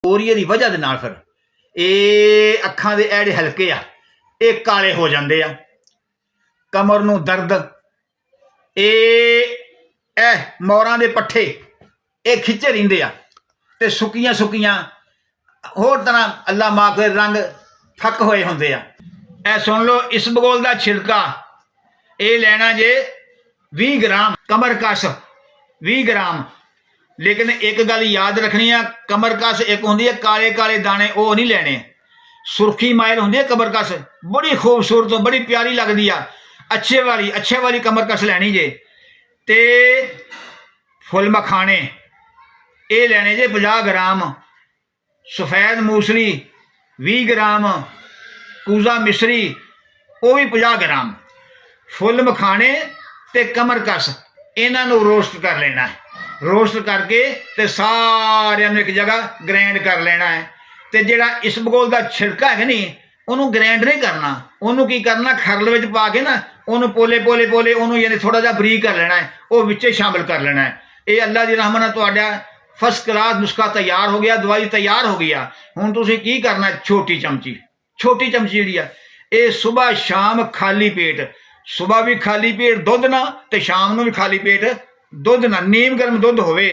ओरीए की वजह के नाल फिर ये अखां दे ऐड़े हल्के आ ये काले हो जाते आ, कमर नूं दर्द, ये मोरां दे पट्ठे ये खिच्चे रहिंदे आ ते सुक्कियां सुक्कियां होर तरह अल्लाह माफ करे रंग फक होए हुंदे आ। ऐ सुन लो, इसबगोल दा छिलका ये लेना जे 20 ग्राम, कमरकस 20 ग्राम। लेकिन एक गल याद रखनी है, कमरकस एक होंदी है काले काले दाने, वो नहीं लेने। सुरखी माइल होंदी है कमरकस, बड़ी खूबसूरत बड़ी प्यारी लगती है, अच्छे वाली कमरकस लैनी जे। ते फुल मखाने ये लेने जे 50 ग्राम, सफेद मूसली 20 ग्राम, कूजा मिश्री वो भी 50 ग्राम। फुल मखाने ते कमरकस इन्हां नूं रोस्ट कर लेना है। रोस्ट करके ते सारिਆਂ ਨੂੰ एक जगह ग्राइंड कर लेना है। ते जिहड़ा इसबगोल दा छिलका है नहीं, उन्होंने ग्राइंड नहीं करना, उन्होंने की करना खरल विच पा के ना उन्होंने पोले पोले पोले उन्होंने यानी थोड़ा जिहा बरीक कर लेना है, वो विचे शामिल कर लेना है। ये अल्लाह की रहमत नाल तुहाडा फस्ट क्लास नुस्खा तैयार हो गया, दवाई तैयार हो गई। हुण तुसीं की करना, छोटी चमची जिहड़ी आ ये सुबह शाम खाली पेट, सुबह भी खाली पेट दुध ना ते शाम नूं भी खाली पेट दुध ना, नीम गर्म दुध होवे।